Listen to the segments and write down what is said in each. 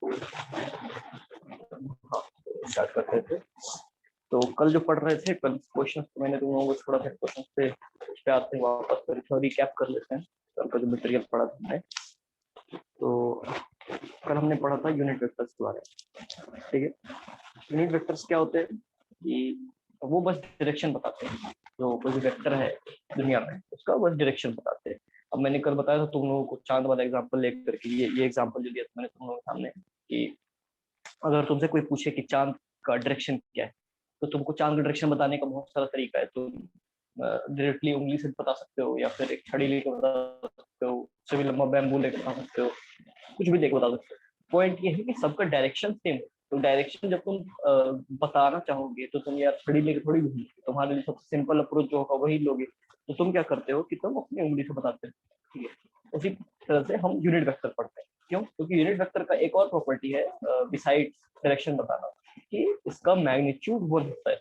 हाँ, स्टार्ट करते थे। तो कल जो पढ़ रहे थे, कल क्वेश्चन तो मैंने तुम लोगों को थोड़ा सा क्वेश्चन पे उस पे आते हैं वापस, थोड़ा रिकैप कर लेते हैं कल का जो मटेरियल पढ़ा था हमने। तो कल हमने पढ़ा था यूनिट वेक्टर्स के बारे में, ठीक है। यूनिट वेक्टर्स क्या होते हैं कि वो बस डायरेक्शन बताते हैं, जो कोई भी वेक्टर है दुनिया में उसका बस डायरेक्शन बताते हैं। अब मैंने कल बताया था तुम लोगों को चांद वाला एग्जांपल लेकर के, ये एग्जांपल जो दिया था मैंने तुम लोगों के सामने कि अगर तुमसे कोई पूछे कि चांद का डायरेक्शन क्या है, तो तुमको चांद का डायरेक्शन बताने का बहुत सारा तरीका है। तुम डायरेक्टली उंगली से बता सकते हो, या फिर एक छड़ी लेके बता सकते हो, उससे भी लंबा बैम्बू लेके बता सकते हो, कुछ भी लेके बता सकते हो। पॉइंट ये है कि सबका डायरेक्शन सेम है। तो डायरेक्शन जब तुम बताना चाहोगे तो तुम यार छड़ी लेके थोड़ी घूमोगे, तुम्हारे लिए सबसे सिंपल अप्रोच जो होगा वही लोगे। तो तुम क्या करते हो कि तुम अपनी उंगली से बताते हो, ठीक है। उसी तरह से हम यूनिट वेक्टर पढ़ते हैं। क्यों? क्योंकि यूनिट वेक्टर का एक और प्रॉपर्टी है बिसाइड डायरेक्शन बताना, कि इसका मैग्नीट्यूड 1 होता है,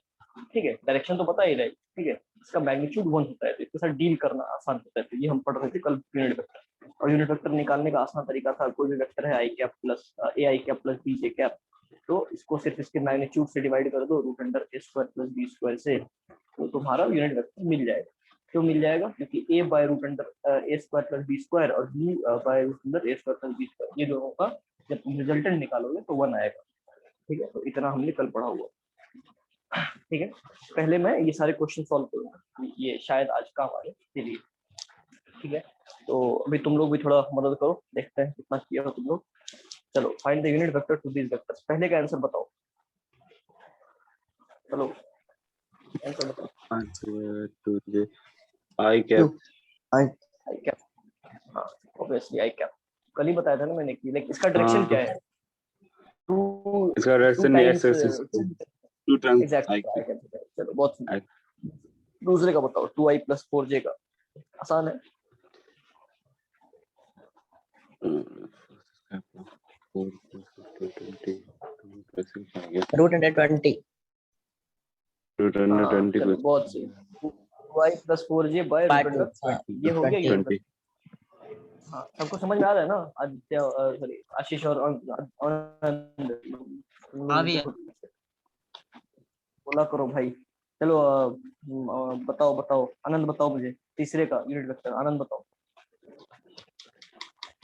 ठीक है। डायरेक्शन तो पता ही रहे, ठीक है, इसका मैग्नीट्यूड 1 होता है, तो इसके साथ डील करना आसान होता है। तो ये हम पढ़ रहे थे कल यूनिट वेक्टर। और यूनिट वेक्टर निकालने का आसान तरीका था, कोई भी वेक्टर है I cap plus A I cap plus B J cap, तो इसको सिर्फ इसके मैग्नीट्यूड से डिवाइड कर दो root under A square plus B square से, तो तुम्हारा यूनिट वेक्टर मिल जाएगा। क्यों मिल जाएगा? क्योंकि A by root under A square plus B square और B by root under A square plus B square, ये दोनों का जब तुम रिजल्टेंट निकालोगे तो 1 आएगा, ठीक है। तो इतना हमने कल पढ़ा हुआ, ठीक है। पहले मैं ये सारे क्वेश्चन सॉल्व करूंगा, ये शायद आज काम आए इसीलिए, ठीक है। तो अभी तुम लोग भी थोड़ा मदद करो, देखते हैं कितना किया हो तुम लोग। चलो, find the unit vector to these vectors. पहले का आंसर बताओ, चलो आंसर बताओ। Answer to the I cap, I cap, हाँ ऑब्वियसली आई कैप। कल ही बताया था ना मैंने कि लाइक इसका डायरेक्शन क्या है, टू इसका direction times x axis two times I exactly I cap. Cap. चलो बहुत सिंपल। दूसरे का बताओ, 2i प्लस 4j का, आसान है। Root under 20। हाँ चलो बहुत सही, 2i plus 4j bye root under 20, ये हो गया यूनिट वेक्टर। हाँ सबको समझ में आ रहा है ना? आदित्य, सॉरी आशीष और आनंद, हाँ भैया। बोला करो भाई। चलो बताओ बताओ, आनंद बताओ मुझे तीसरे का यूनिट वेक्टर, आनंद बताओ।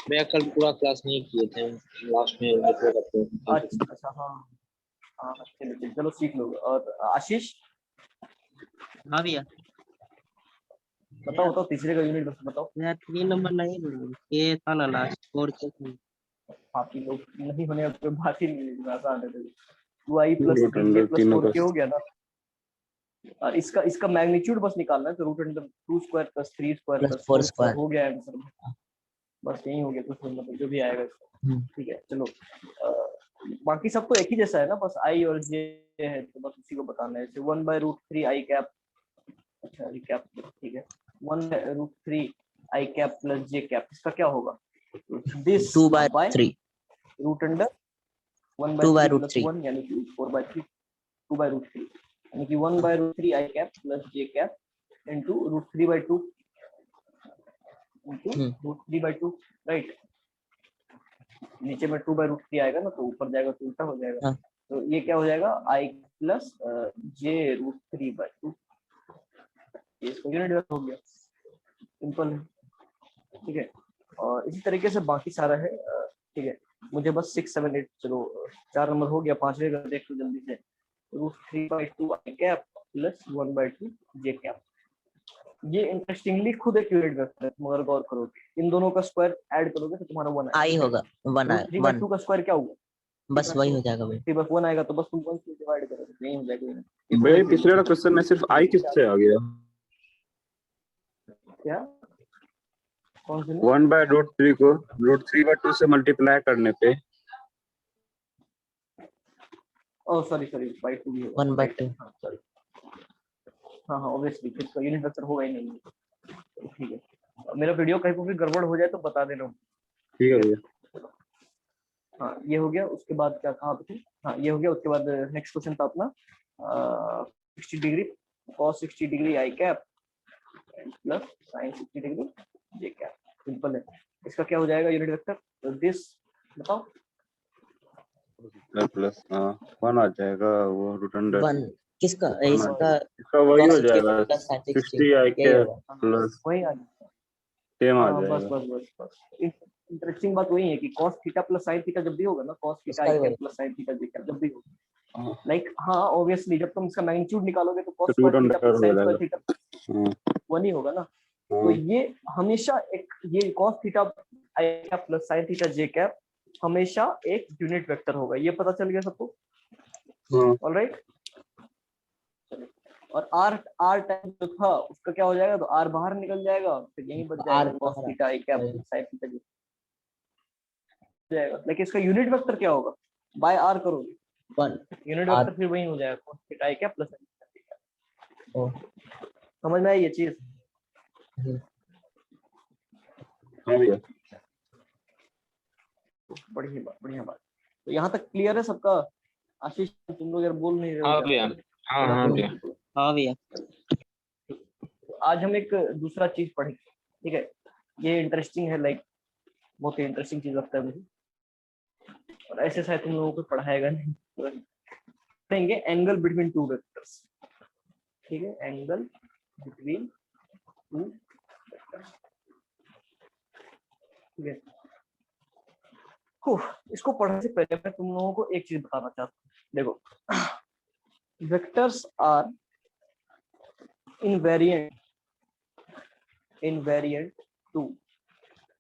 मैं कल पूरा क्लास नहीं किए थे, लास्ट में अच्छा हाँ हाँ, चलो सीख लो। और आशीष हाँ भैया। बताओ बताओ तीसरे का यूनिट वेक्टर बताओ। यार 3 नंबर नहीं, ये था ना लास्ट 4 के। बाकी लोग नहीं होने अब बात ही नहीं, आसान है। 2i plus 3j plus 4k हो गया ना। और इसका इसका मैग्नीट्यूड बस निकालना है, तो root under 2 square plus 3 square plus 4 square हो गया आंसर। बस यही हो गया, कुछ मतलब जो भी आएगा इसका, ठीक है। चलो बाकी सब तो एक ही जैसा है ना, बस आई और जे है, तो बस उसी को बताना है। 1/√3 आई कैप, अच्छा कैप, ठीक है। 1/√3 आई कैप प्लस जे कैप, इसका क्या होगा? दिस 2/3 रूट अंडर 1/3 प्लस 1 यानी कि 4/3, 2/√3 यानी कि 1/√3 आई कैप प्लस जे कैप इनटू √3/2 इनटू √3/2, राइट। नीचे में 2/√3 आएगा ना, तो ऊपर जाएगा तो उल्टा हो जाएगा। तो ये क्या हो जाएगा? आई प्लस जे √3/2, इसको यूनिट वेक्टर हो गया, सिंपल है, ठीक है। और इसी तरीके से बाकी सारा है, ठीक है। मुझे बस 6 7 8, चलो 4 नंबर हो गया, 5वें का देख लो जल्दी से। √3/2 आई कैप प्लस 1/2 जे कैप, ये इंटरेस्टिंगली खुद एक यूनिट वेक्टर है, मगर गौर करोगे इन दोनों का स्क्वायर ऐड करोगे तो तुम्हारा 1 आई होगा 1 आएगा। 3/2 का स्क्वायर क्या होगा? बस वही हो जाएगा भाई। 3/1 आएगा, तो बस तुम 1 से डिवाइड करोगे, यही हो जाएगा। भाई पिछले वाला क्वेश्चन में सिर्फ आई किससे आ गया? क्या कौन से 1/√3 को √3/2 से मल्टीप्लाई करने पे, ओह सॉरी सॉरी, बाय 2 भी होगा 1/2। हाँ सॉरी, हाँ हाँ ऑब्वियसली फिर तो यूनिट वेक्टर होगा ही नहीं, ठीक है। मेरा वीडियो कहीं पर भी गड़बड़ हो जाए तो बता देना। ठीक है भैया। हाँ ये हो गया, उसके बाद क्या कहा आपने? हाँ ये हो गया, उसके बाद नेक्स्ट क्वेश्चन था अपना 60 degree cos 60 degree I cap plus sin 60 degree J cap, simple है। इसका क्या हो जाएगा यूनिट वेक्टर? तो दिस बताओ, प्लस 1 आ जाएगा, वो रूट अंडर 1 किसका वन आ इसका इसका वही हो cos 60 जाएगा, plus sin 60 60 आई यही के होगा। प्लस वही आ गया। सेम आ हाँ बस जाएगा। बस बस बस इंटरेस्टिंग बात वही है कि cos theta plus sin theta जब भी होगा ना, cos थीटा इसका आई ही कैप वही प्लस sin थीटा जे कैप जब भी होगा, हाँ, लाइक हाँ ऑब्वियसली जब तुम इसका मैग्नीट्यूड निकालोगे तो cos तो square root theta under plus sin हो स्क्वायर जाएगा। थीटा हाँ, 1 ही होगा ना। तो हाँ, ये हमेशा एक ये cos थीटा आई कैप प्लस sin थीटा जे कैप हमेशा एक यूनिट वेक्टर होगा, ये पता चल गया सबको। हाँ, ऑलराइट, और r टाइम जो था उसका क्या हो जाएगा, तो r बाहर निकल जाएगा, फिर यहीं बच जाएगा R cos बाहर थीटा आई कैप वही। sin थीटा जे जाएगा। लेकिन इसका यूनिट वेक्टर क्या होगा, बाय r करोगे 1 यूनिट R वेक्टर फिर वही हो जाएगा cos थीटा आई कैप प्लस sin थीटा जे कैप। ओ समझ में आई ये चीज? हाँ भैया। बढ़िया बात। तो यहाँ तक क्लियर है सबका? आशीष तुम लोग यार बोल नहीं रहे हो हाँ क्या? भैया, हाँ हाँ भैया। हाँ भैया। तो आज हम एक दूसरा चीज पढ़ेंगे, ठीक है? ये इंटरेस्टिंग है, लाइक बहुत ही इंटरेस्टिंग चीज लगता है मुझे, और ऐसे शायद तुम लोगों को पढ़ाएगा नहीं। पढ़ेंगे एंगल बिटवीन टू वेक्टर्स, ठीक है? एंगल बिटवीन टू वेक्टर्स, ठीक है? इसको पढ़ने से पहले मैं तुम लोगों को एक चीज बताना चाहता हूँ। देखो, vectors are invariant to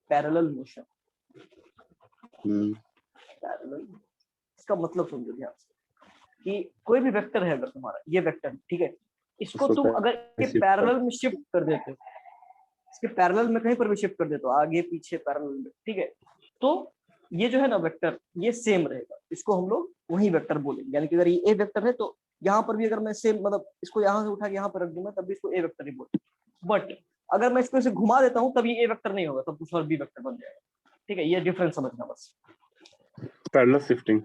parallel motion। Parallel, इसका मतलब समझो ध्यान से कि कोई भी वेक्टर है, अगर तुम्हारा ये वेक्टर, ठीक है, इसको इसको तुम अगर ये shift पैरेलल में शिफ्ट कर देते हो, इसके पैरेलल में कहीं पर भी शिफ्ट कर देते हो, आगे पीछे पैरेलल में, ठीक है, तो ये जो है ना वेक्टर, ये सेम रहेगा, इसको हम लोग वही वेक्टर बोलेंगे। यानी कि अगर ये ए वेक्टर है तो यहाँ पर भी अगर मैं सेम, मतलब इसको यहाँ से उठा के यहाँ पर रख दूंगा तब भी इसको ए वेक्टर ही बोलेंगे। बट अगर मैं इसको इसे घुमा देता हूँ तब ये ए वेक्टर नहीं होगा, तब कुछ और बी वेक्टर बन जाएगा, ठीक है? ये डिफरेंस समझना बस। पैरेलल शिफ्टिंग,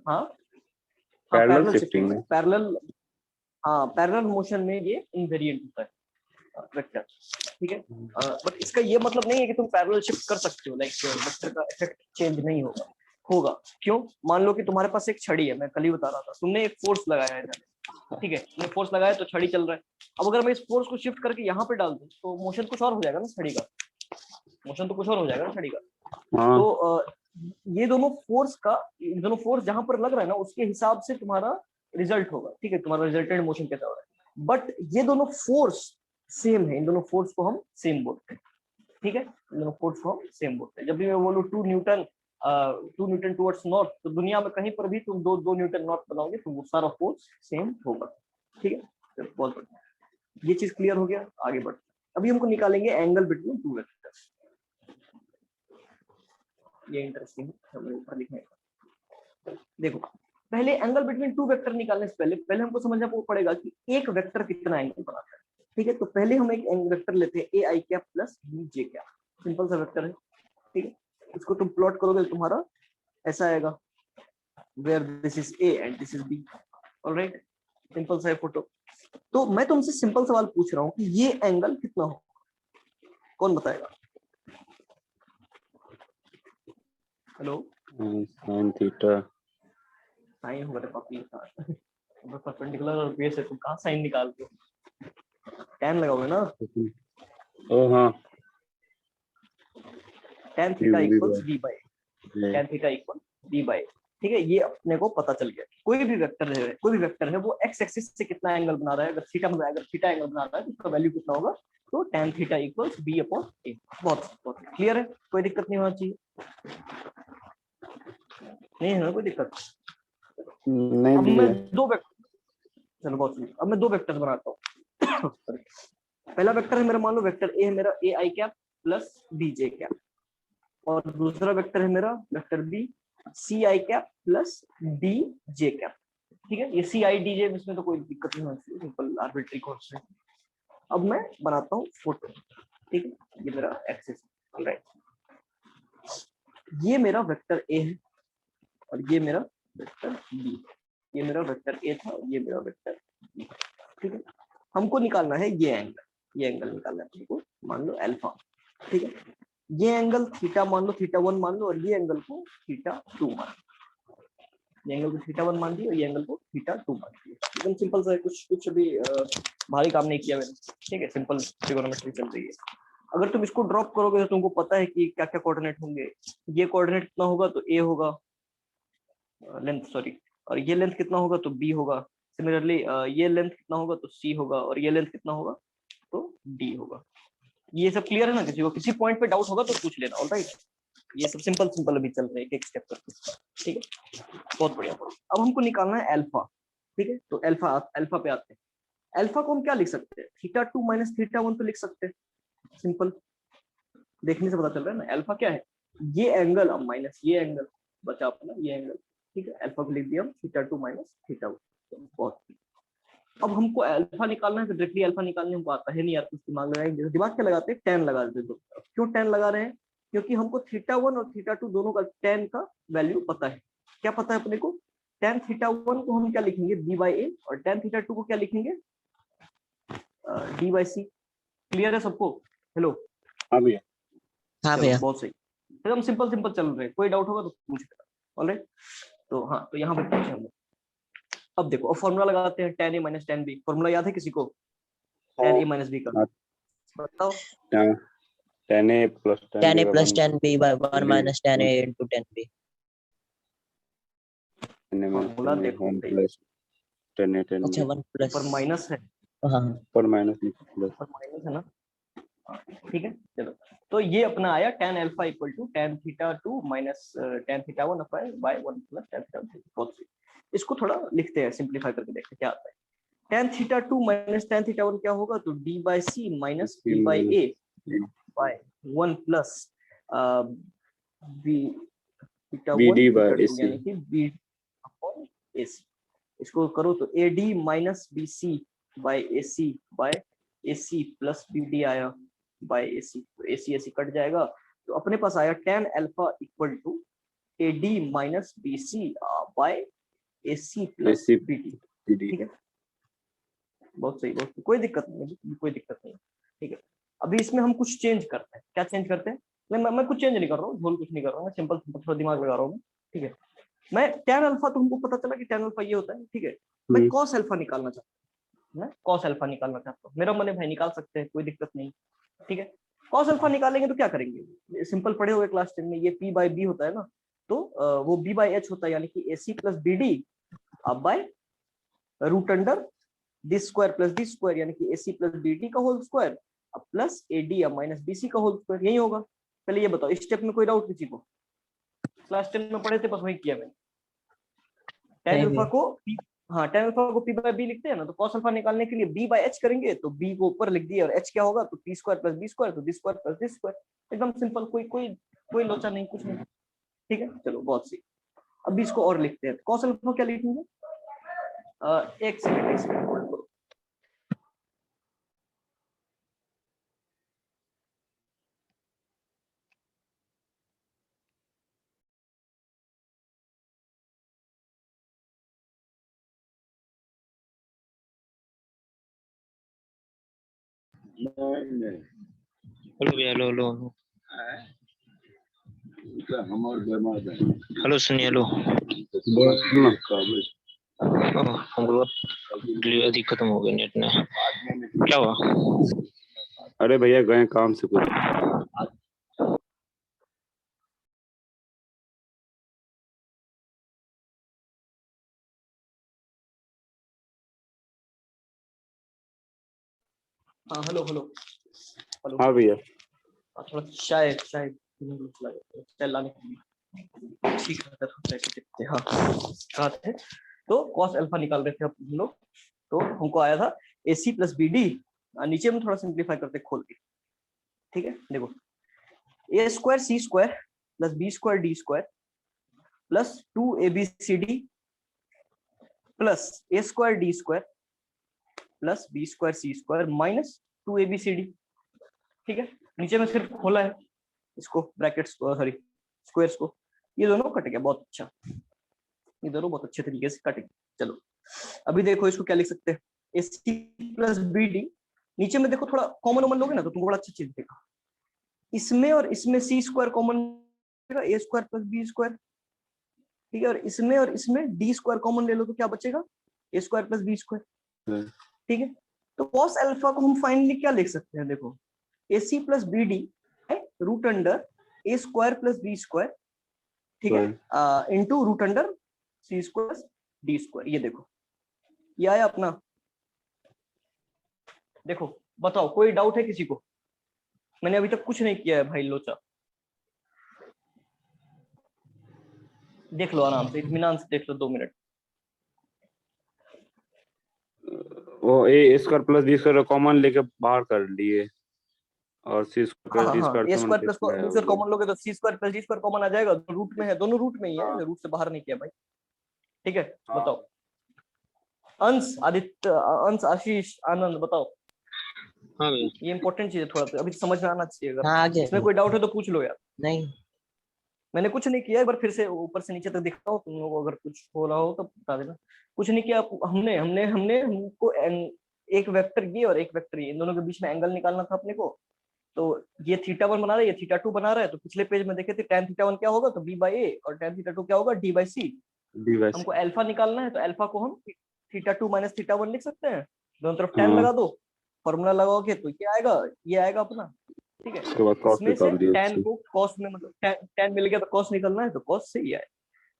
हाँ पैरेलल पैरेलल शिफ्टिंग शिफ्टिंग में में पैरेलल, हाँ पैरेलल मोशन में ये इनवेरिएंट होता है वेक्टर, ठीक है? बट इसका ये मतलब नहीं है कि तुम पैरेलल शिफ्ट कर सकते हो, लाइक वेक्टर का इफेक्ट चेंज नहीं होगा। होगा क्यों? मान लो कि तुम्हारे पास एक छड़ी है, मैं कल ही बता रहा था, तुमने एक फोर्स लगाया है इधर, ठीक है, तुमने फोर्स लगाया तो छड़ी चल रहा है। अब अगर मैं इस फोर्स को शिफ्ट करके यहाँ पे डाल दूं तो मोशन कुछ और हो जाएगा ना छड़ी का, मोशन तो कुछ और हो जाएगा ना छड़ी का। हाँ, तो ये दोनों फोर्स जहां पर लग रहा है ना उसके हिसाब से तुम्हारा रिजल्ट होगा, ठीक है? तुम्हारा रिजल्टेंट मोशन कैसा हो रहा है। बट ये दोनों फोर्स सेम है, इन दोनों फोर्स को हम सेम बोलते हैं, ठीक है? इन दोनों फोर्स को हम सेम बोलते हैं। जब भी मैं बोलूँ 2 न्यूटन टुवर्ड्स नॉर्थ, तो दुनिया में कहीं पर भी तुम 2 न्यूटन नॉर्थ बनाओगे तो वो सारा फोर्स सेम होगा, ठीक है? तो बहुत बढ़िया, ये चीज क्लियर हो गया। आगे बढ़ते हैं, अभी हमको निकालेंगे एंगल बिटवीन टू वेक्टर्स। ये इंटरेस्टिंग है, हमें ऊपर लिखने का। देखो, पहले एंगल बिटवीन टू वेक्टर निकालने से पहले हमको समझना पड़ेगा कि एक वेक्टर कितना एंगल बनाता है, ठीक है? तो पहले हम एक वेक्टर लेते हैं A I cap plus B J cap, simple सा वेक्टर है, ठीक है? इसको तुम प्लॉट करोगे तो तुम्हारा ऐसा आएगा, where this is A and this is B. Alright, simple सा फोटो। तो मैं तुमसे सिंपल सवाल पूछ रहा हूँ कि ये एंगल कितना हो, कौन बताएगा? हेलो, साइन थीटा, साइन होगा तो पापी परपेंडिकुलर और बेस है, तुम कहाँ साइन निकालते हो? tan लगाओगे ना, ओ हाँ, tan theta equals b by tan theta equal b by, ठीक है? ये अपने को पता चल गया। कोई भी वेक्टर है वो x एक्सिस से कितना एंगल बना रहा है, अगर थीटा एंगल बना रहा है तो उसका वैल्यू कितना होगा, तो tan theta equals b upon a। बहुत क्लियर है, कोई दिक्कत नहीं होना चाहिए, नहीं है ना कोई दिक्कत? नहीं अब भी मैं है। दो वेक्टर, चलो बहुत सुनिए, अब मैं दो वेक्टर बनाता हूँ। पहला वेक्टर है मेरा, मान लो वेक्टर ए है मेरा, A I cap plus B J cap, और दूसरा वेक्टर है मेरा vector B, C I cap plus D J cap, ठीक है? ये सी आई डी जे, इसमें तो कोई दिक्कत नहीं होती, सिंपल आर्बिट्री कांस्टेंट। अब मैं बनाता हूँ फोटो, ठीक है? ये मेरा एक्सिस, राइट? ये मेरा वेक्टर ए है और ये मेरा वेक्टर बी, ये मेरा वेक्टर ए था, ये मेरा वेक्टर बी, ठीक है? हमको निकालना है ये एंगल निकालना है हमको, मान लो अल्फा, ठीक है? ये एंगल थीटा मान लो, थीटा 1 मान लो, और ये एंगल को थीटा 2 मान लो। ये एंगल को थीटा 1 मान दिया और ये एंगल को थीटा 2 मान दिया। एकदम सिंपल सा है, कुछ अभी भारी काम नहीं किया मैंने, ठीक है, सिंपल ट्रिगोनोमेट्री चल रही है। अगर तुम इसको ड्रॉप करोगे तो तुमको पता है कि क्या क्या कोऑर्डिनेट होंगे। ये कोऑर्डिनेट कितना होगा तो ए होगा, लेंथ सॉरी, और ये लेंथ कितना होगा तो बी होगा। सिमिलरली ये लेंथ कितना होगा तो सी होगा, और ये लेंथ कितना होगा तो डी होगा। ये सब क्लियर है ना? किसी को किसी पॉइंट पे डाउट होगा तो पूछ लेना। ऑलराइट, ये सब सिंपल अभी चल रहे हैं एक स्टेप करके, ठीक है, बहुत बढ़िया। अब हमको निकालना है अल्फा, ठीक है, तो अल्फा पे आते हैं। अल्फा को हम क्या लिख सकते हैं? थीटा 2 माइनस थीटा 1 तो लिख सकते हैं, सिंपल, देखने से पता चल रहा है ना। अल्फा क्या है? ये एंगल अब माइनस ये एंगल बचा अपना, ये एंगल, ठीक है। अल्फा को लिख दिया हम थीटा 2 माइनस थीटा 1। बहुत। अब हमको अल्फा निकालना है, तो डायरेक्टली अल्फा निकालने हमको आता है नहीं यार, कुछ दिमाग लगाएंगे। दिमाग क्या लगाते हैं? tan लगा देते हैं। क्यों tan लगा रहे हैं? क्योंकि हमको थीटा 1 और थीटा 2 दोनों का tan का वैल्यू पता है। क्या पता है अपने को? tan थीटा 1 को हम क्या लिखेंगे? b बाई ए, और tan थीटा 2 को क्या लिखेंगे? d by C. क्लियर है सबको? हेलो, हाँ भैया। हाँ चलो भैया। बहुत सही, एकदम सिंपल चल रहे हैं। कोई डाउट होगा तो पूछ लेना। ऑलराइट, तो हाँ, तो यहाँ पे पूछे हम लोग। अब देखो, अब फॉर्मूला लगाते हैं, tan a minus tan b। Formula याद है किसी को? tan a माइनस b का हाँ। बताओ। tan a plus tan tan b a by plus 1 tan b by 1 b minus tan a into tan b. tan a minus formula tan a देखो 1 भाई, plus tan a tan अच्छा b 1 plus, पर minus है, हाँ पर minus plus. पर minus है ना, ठीक है। चलो, तो ये अपना आया tan alpha equal to tan theta 2 minus tan theta 1 upon by 1 plus tan theta 2। बहुत सही। इसको थोड़ा लिखते हैं, सिंपलीफाई करके देखते हैं क्या आता है। tan theta 2 minus tan theta 1 क्या होगा तो d by c minus b by a by 1 plus b theta 1 bd by theta 2 ac यानी कि b अपॉन ac। इसको करो तो ad minus bc by ac by ac plus bd आया by ac, तो ac ac कट जाएगा, तो अपने पास आया tan alpha equal to ad minus bc by ac plus ac bd। bd। ठीक है, बहुत सही, बहुत सही। कोई दिक्कत नहीं, कोई दिक्कत नहीं, ठीक है। अभी इसमें हम कुछ चेंज करते हैं। क्या चेंज करते हैं? मैं कुछ चेंज नहीं कर रहा हूँ, भूल कुछ नहीं कर रहा हूँ, मैं सिंपल थोड़ा दिमाग लगा रहा हूँ, ठीक है। मैं tan अल्फा, तो हमको पता चला कि tan अल्फा ये होता है, ठीक है। मैं cos अल्फा निकालना चाहता हूँ, मैं cos अल्फा निकालना चाहता हूँ। मेरा मन है भाई, निकाल सकते हैं, कोई दिक्कत नहीं, ठीक है। cos अल्फा निकालेंगे तो क्या करेंगे? सिंपल पढ़े हुए क्लास 10 में, ये p बाई b होता है ना, तो वो b बाई h होता है, यानी कि ac प्लस बी डी अब by root under this square plus this square, यानी कि ac प्लस bd का होल स्क्वायर अब प्लस ad अब माइनस bc का होल स्क्वायर। यही होगा। पहले ये बताओ, इस स्टेप में कोई डाउट किसी को? क्लास 10 में पढ़े थे, बस वही किया मैंने। tan अल्फा को हाँ, tan अल्फा को p बाय b लिखते हैं ना, तो cos अल्फा निकालने के लिए b बाय h करेंगे, तो b को ऊपर लिख दिया, और h क्या होगा तो p square plus b square, तो b square plus this square. एकदम सिंपल, कोई कोई कोई लोचा नहीं, कुछ नहीं, ठीक है। चलो बहुत सही। अब इसको और लिखते हैं। cos अल्फा क्या लिखेंगे? एक सेकंड होल्ड करो। हेलो भैया, हेलो हेलो हेलो सुनिए, हेलो। हम लोग अधिक खत्म हो गए नेट में, क्या हुआ? अरे भैया गए काम से कुछ। हाँ, हेलो हेलो हेलो। हाँ भैया। थोड़ा चाय चाय चाय लाने के लिए, ठीक है। हाँ, कहाँ थे? तो cos अल्फा निकाल रहे थे हम लोग, तो हमको आया था ac प्लस बी डी। नीचे में थोड़ा सिंप्लीफाई करते खोल के, ठीक है। देखो, a square C square plus B square D square plus 2abcd plus a square D square plus B square C square minus 2abcd, ठीक है। नीचे में सिर्फ खोला है इसको, ब्रैकेट्स को, सॉरी स्क्वायर्स को। ये दोनों कट गया, बहुत अच्छा, ये दोनों बहुत अच्छे तरीके से कट गए। चलो अभी देखो, इसको क्या लिख सकते हैं? ac plus B D. नीचे में देखो, थोड़ा कॉमन वॉमन लोगे ना तो तुमको बड़ा अच्छा चीज दिखेगा। इसमें और इसमें सी स्क्वायर कॉमन, ए स्क्वायर प्लस बी स्क्वायर, ठीक है, और इसमें डी स्क्वायर कॉमन ले लो तो क्या बचेगा, ए स्क्वायर प्लस बी स्क्वायर, ठीक है। तो कॉस अल्फा को हम फाइनली क्या लिख सकते हैं, देखो A C plus B D root under A square plus B square, ठीक है, into root under C square D square. ये देखो ये आया अपना। देखो बताओ कोई डाउट है किसी को? मैंने अभी तक कुछ नहीं किया है भाई लोचा, देख लो आराम से, इत्मीनान से देख लो 2 मिनट। वो A square plus B square common लेके बाहर कर लिए और C square plus D square A से square plus B multiply square common लोगे तो C square plus D square common आ जाएगा, रूट में है, दोनों रूट में ही है, रूट से बाहर नहीं किया भाई, ठीक है। बताओ अंश, आदित्य, अंश, आशीष, आनंद, बताओ। हाँ भैया। ये इंपॉर्टेंट चीज है, थोड़ा सा अभी समझ में आना चाहिए। अगर हाँ आगे इसमें कोई डाउट है तो पूछ लो यार। नहीं मैंने कुछ नहीं किया, एक बार फिर से ऊपर से नीचे तक दिखता हूँ, तुम लोगों को अगर कुछ हो रहा हो तो बता देना। कुछ नहीं किया हमने हमने हमने हमको एक वेक्टर ये और एक वेक्टर ये, इन दोनों के बीच में एंगल निकालना था अपने को। तो ये θ1 बना रहा है, ये θ2 बना रहा है। तो पिछले पेज में देखे थे tan θ1 क्या होगा, तो b बाई ए, और tan θ2 क्या होगा, d बाई सी। हमको अल्फा निकालना है, तो अल्फा को हम θ2 माइनस θ1 लिख सकते हैं। दोनों तरफ tan लगा दो, फॉर्मूला लगाओगे तो ये आएगा अपना, ठीक है। इसमें से tan को cos में, मतलब tan मिल गया तो cos निकलना है, तो cos से ही आए।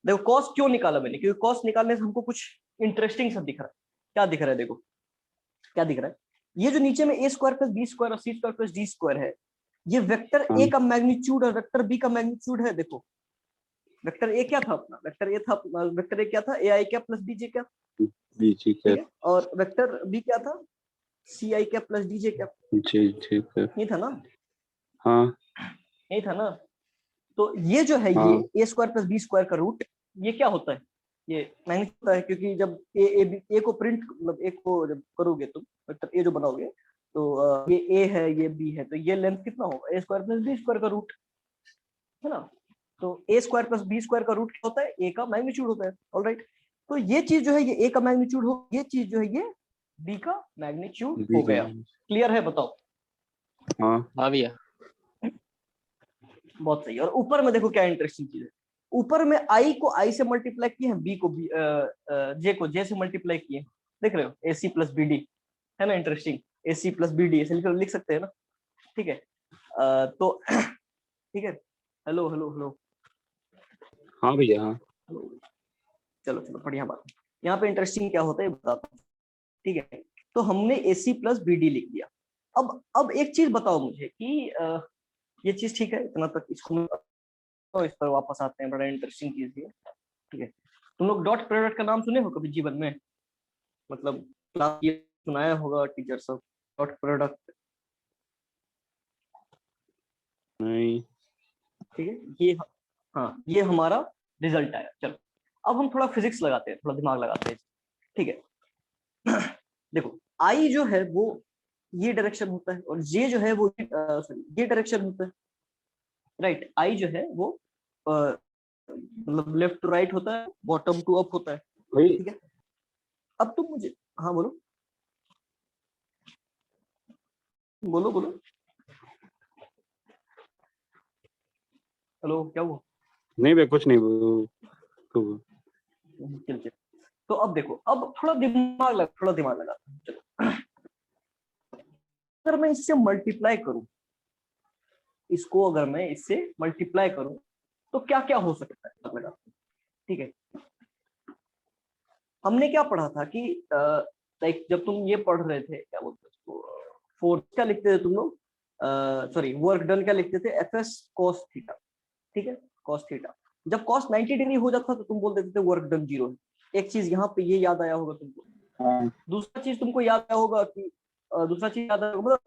देखो cos क्यों निकाला मैंने, क्योंकि cos निकालने से हमको कुछ इंटरेस्टिंग सा दिख रहा है। क्या दिख रहा है, देखो क्या दिख रहा है, ये जो नीचे में ए स्क्वायर प्लस बी स्क्वायर और C square plus D square है, ये वेक्टर ए का मैग्नीट्यूड और वेक्टर बी का मैग्नीट्यूड है। देखो वेक्टर ए क्या था अपना, वेक्टर ए क्या था, ए आई क्या प्लस बी जे क्या, ठीक है, और वेक्टर बी क्या था, सी आई क्या प्लस डी जे क्या, ये था ना, हाँ यही था ना। तो ये जो है, ये ए स्क्वायर प्लस बी स्क्वायर का रूट, ये क्या होता है, ये मैग्नीट्यूड होता है। क्योंकि जब ए को प्रिंट, मतलब ए को जब करोगे तुम, वेक्टर ए जो बनाओगे, तो ये ए है, ये बी है, तो ये लेंथ कितना होगा, ए स्क्वायर प्लस बी स्क्वायर का रूट, है ना। तो ए स्क्वायर प्लस बी स्क्वायर का रूट क्या होता है, ए का मैग्नीट्यूड होता है। ऑलराइट, तो ये चीज जो है ये ए का मैग्नीट्यूड हो, ये चीज जो है ये बी का मैग्नीट्यूड हो गया। क्लियर है, बताओ। हाँ भैया। बहुत सही। और ऊपर में देखो क्या इंटरेस्टिंग चीज है, ऊपर में आई को आई से मल्टीप्लाई किए हैं, बी को बी, जे को जे से मल्टीप्लाई किए, देख रहे हो, ए सी प्लस बी डी, है ना इंटरेस्टिंग, ए सी प्लस बी डी ऐसे लिख सकते हैं ना, ठीक है। तो ठीक है, हेलो हेलो हेलो, हाँ भैया हाँ। चलो चलो बढ़िया बात। यहाँ पे इंटरेस्टिंग क्या होता है बताता हूँ, ठीक है। तो हमने ए सी प्लस बी डी लिख दिया। अब एक चीज बताओ मुझे कि ये चीज ठीक है, इतना तक इसको, तो इस पर वापस आते हैं, बड़ा इंटरेस्टिंग चीज है, ठीक है। तुम लोग डॉट प्रोडक्ट का नाम सुने हो कभी जीवन में, मतलब क्लास ये सुनाया होगा टीचर सब, डॉट प्रोडक्ट, नहीं, ठीक है। ये हाँ, ये हमारा रिजल्ट आया। चलो अब हम थोड़ा फिजिक्स लगाते हैं, थोड़ा दिमाग लगाते हैं, ठीक है। देखो आई जो है वो ये डायरेक्शन होता है, और जे जो है वो ये डायरेक्शन होता है, राइट। आई जो है वो मतलब लेफ्ट टू राइट होता है, बॉटम टू अप होता है, ठीक है। अब तुम मुझे, हाँ बोलो बोलो बोलो, हेलो, क्या हुआ? नहीं भाई कुछ नहीं चल। तो अब देखो, अब थोड़ा दिमाग लगा, चलो। अगर मैं इससे मल्टीप्लाई करूं, इसको अगर मैं इससे मल्टीप्लाई करूं तो क्या क्या हो सकता है, लगा, ठीक है। हमने क्या पढ़ा था कि लाइक जब तुम ये पढ़ रहे थे, क्या बोलते हैं, फोर्स क्या लिखते थे तुम लोग, सॉरी वर्क डन क्या लिखते थे, एफ एस कॉस थीटा, ठीक है, कॉस थीटा। जब कॉस 90 डिग्री हो जाता तो तुम बोल देते थे वर्क डन 0 है। एक चीज यहाँ पे ये याद आया होगा तुमको। दूसरा चीज तुमको याद आया होगा कि मतलब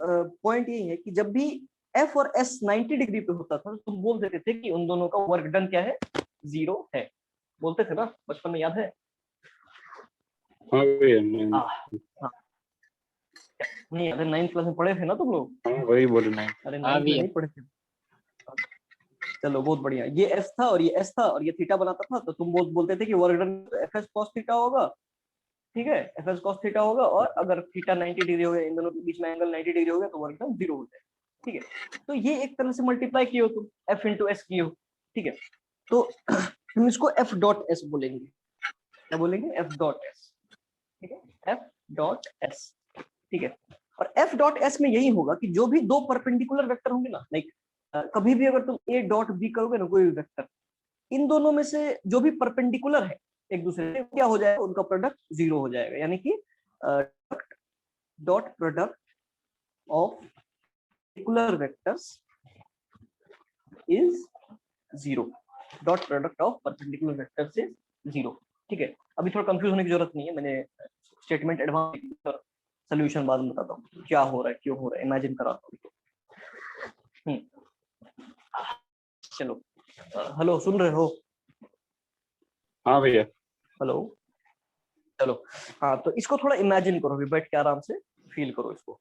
पॉइंट यही है कि जब भी एफ और एस 90 डिग्री पे होता था तो तुम बोल देते थे कि उन दोनों का वर्क डन क्या है, 0 है, बोलते थे ना, बचपन में याद है। हाँ भैया नहीं याद है, 9th क्लास में पढ़े थे ना तुम लोग। वही बोलना है। अरे 9th में नहीं पढ़े थे। चलो बहुत बढ़िया। ये एस था और ये एस था और ये थीटा बनाता था, तो तुम बोलते थे कि work done F S cos theta होगा, ठीक है, एफ एस कॉस थीटा होगा। और अगर थीटा 90 डिग्री हो गया, इन दोनों के बीच में एंगल 90 डिग्री हो गया तो वर्क डन 0 हो जाएगा। ठीक है, तो ये एक तरह से मल्टीप्लाई किए हो तुम, f इंटू एस किए हो, ठीक है, तो हम इसको f डॉट एस बोलेंगे, क्या बोलेंगे, f डॉट एस, ठीक है, f डॉट एस, ठीक है। और f डॉट एस में यही होगा कि जो भी दो परपेंडिकुलर वेक्टर होंगे ना, लाइक कभी भी अगर तुम a डॉट b करोगे ना कोई भी वेक्टर, इन दोनों में से जो भी परपेंडिकुलर है एक दूसरे से, क्या हो जाएगा, उनका प्रोडक्ट 0 हो जाएगा, यानी कि dot product of particular vectors is 0, dot product of perpendicular vectors is 0, ठीक है। अभी थोड़ा कंफ्यूज होने की जरूरत नहीं है, मैंने स्टेटमेंट एडवांस और सोल्यूशन बाद में बताता हूँ क्या हो रहा है, क्यों हो रहा है, इमेजिन कराता हूँ। चलो, हेलो, सुन रहे हो? हाँ भैया। हेलो, चलो, हाँ, तो इसको थोड़ा इमेजिन करो, अभी बैठ के आराम से फील करो इसको,